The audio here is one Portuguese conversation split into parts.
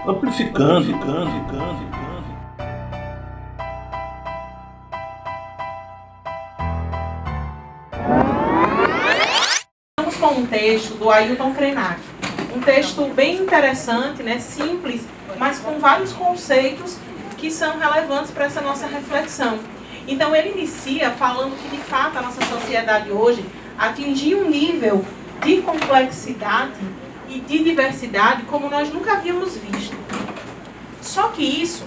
amplificando. Vamos com um texto do Ailton Krenak, um texto bem interessante, né, simples, mas com vários conceitos que são relevantes para essa nossa reflexão. Então ele inicia falando que de fato a nossa sociedade hoje atingiu um nível de complexidade e de diversidade como nós nunca havíamos visto. Só que isso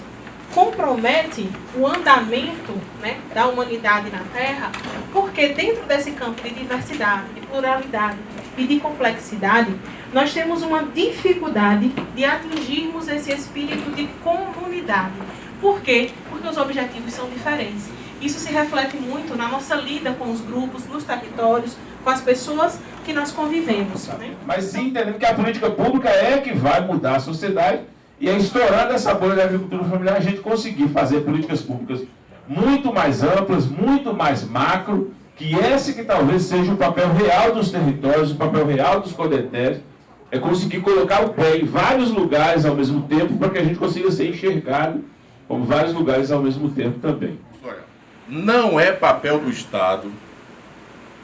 compromete o andamento, né, da humanidade na Terra, porque dentro desse campo de diversidade, de pluralidade e de complexidade, nós temos uma dificuldade de atingirmos esse espírito de comunidade. Por quê? Porque os objetivos são diferentes. Isso se reflete muito na nossa lida com os grupos, nos territórios, com as pessoas que nós convivemos. Né? Mas sim, entendendo que a política pública é que vai mudar a sociedade e é estourando essa bolha da agricultura familiar a gente conseguir fazer políticas públicas muito mais amplas, muito mais macro, que esse que talvez seja o papel real dos territórios, o papel real dos CODETEs, é conseguir colocar o pé em vários lugares ao mesmo tempo para que a gente consiga ser enxergado como vários lugares ao mesmo tempo também. Não é papel do Estado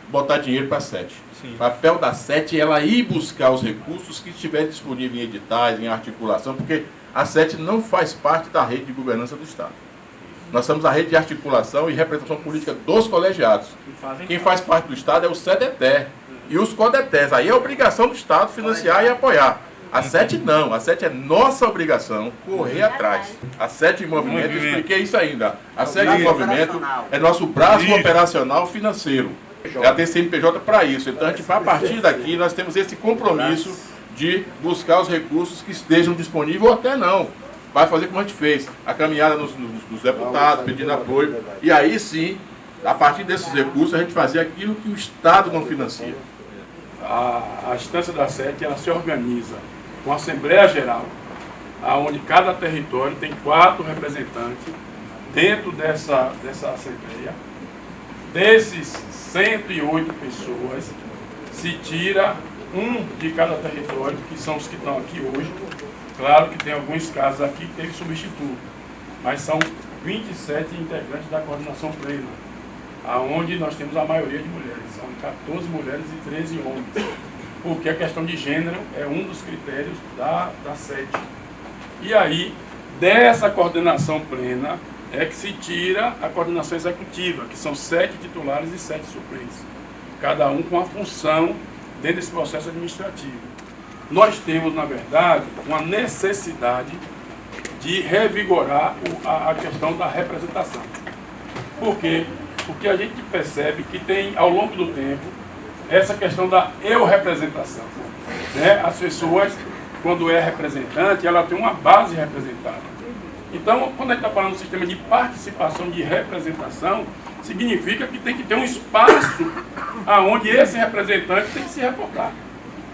botar dinheiro para a SET. O papel da SET é ela ir buscar os recursos que estiver disponível em editais, em articulação, porque a SET não faz parte da rede de governança do Estado. Nós somos a rede de articulação e representação política dos colegiados. Quem faz parte do Estado é o CDT e os CODETEs. Aí é obrigação do Estado financiar e apoiar. A SET não, a SET é nossa obrigação correr atrás. A SET em movimento, eu expliquei isso ainda. A SET em movimento é nosso braço operacional financeiro. Ela tem CNPJ para isso. Então, a partir daqui, nós temos esse compromisso de buscar os recursos que estejam disponíveis ou até não. Vai fazer como a gente fez, a caminhada nos deputados, pedindo apoio. E aí sim, a partir desses recursos, a gente fazer aquilo que o Estado não financia. A instância da SET, ela se organiza com a Assembleia Geral, onde cada território tem 4 representantes dentro dessa Assembleia. Desses 108 pessoas, se tira um de cada território, que são os que estão aqui hoje. Claro que tem alguns casos aqui que teve substituto, mas são 27 integrantes da coordenação plena, aonde nós temos a maioria de mulheres, são 14 mulheres e 13 homens, porque a questão de gênero é um dos critérios da SET. E aí, dessa coordenação plena, é que se tira a coordenação executiva, que são 7 titulares e 7 suplentes, cada um com a função dentro desse processo administrativo. Nós temos, na verdade, uma necessidade de revigorar a questão da representação. Por quê? Porque a gente percebe que tem, ao longo do tempo, essa questão da eu-representação. Né? As pessoas, quando é representante, ela tem uma base representada. Então, quando a gente está falando do sistema de participação, de representação, significa que tem que ter um espaço onde esse representante tem que se reportar.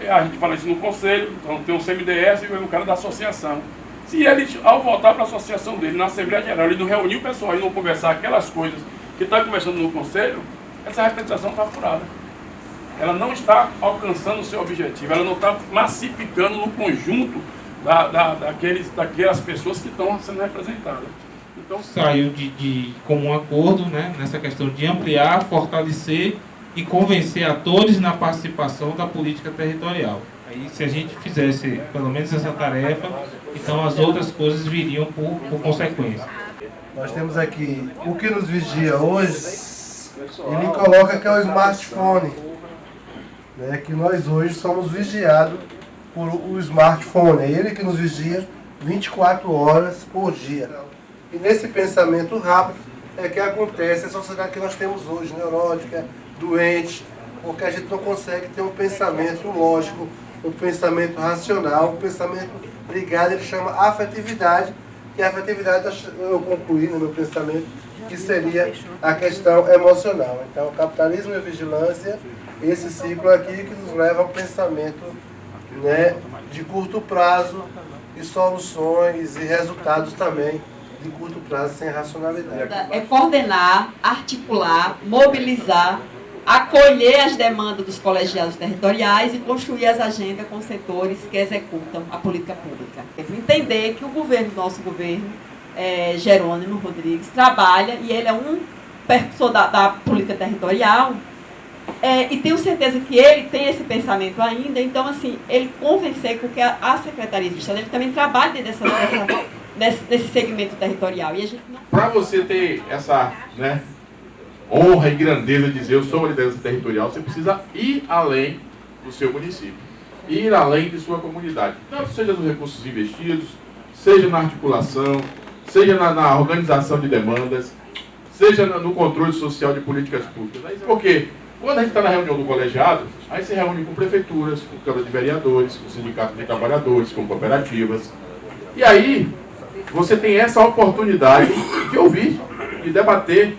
A gente fala isso no conselho, então tem um CMDS e o cara da associação. Se ele, ao voltar para a associação dele, na Assembleia Geral, ele não reunir o pessoal e não conversar aquelas coisas que está conversando no conselho, essa representação está furada. Ela não está alcançando o seu objetivo, ela não está massificando no conjunto daquelas pessoas que estão sendo representadas. Então, saiu de comum acordo, né, nessa questão de ampliar, fortalecer e convencer a todos na participação da política territorial. Aí, se a gente fizesse pelo menos essa tarefa, então as outras coisas viriam por consequência. Nós temos aqui o que nos vigia hoje, ele coloca que é o smartphone, né, que nós hoje somos vigiados por o smartphone, é ele que nos vigia 24 horas por dia. E nesse pensamento rápido é que acontece a sociedade que nós temos hoje, neurótica, doente, porque a gente não consegue ter um pensamento lógico, um pensamento racional, um pensamento ligado, ele chama afetividade, que a afetividade, eu concluí no meu pensamento, que seria a questão emocional. Então, o capitalismo e a vigilância, esse ciclo aqui que nos leva ao pensamento, né, de curto prazo e soluções e resultados também de curto prazo sem racionalidade. É coordenar, articular, mobilizar acolher as demandas dos colegiados territoriais e construir as agendas com os setores que executam a política pública. Entender que o governo, nosso governo, Jerônimo Rodrigues, trabalha, e ele é um percussor da política territorial, e tenho certeza que ele tem esse pensamento ainda. Então, assim, ele convencer com que a Secretaria de Estado ele também trabalhe nesse segmento territorial. E a gente não... Para você ter essa, né, honra e grandeza de dizer eu sou uma liderança territorial, você precisa ir além do seu município, ir além de sua comunidade, tanto seja nos recursos investidos, seja na articulação, seja na organização de demandas, seja no controle social de políticas públicas. Porque quando a gente está na reunião do colegiado, aí se reúne com prefeituras, com câmara de vereadores, com sindicatos de trabalhadores, com cooperativas, e aí você tem essa oportunidade de ouvir, de debater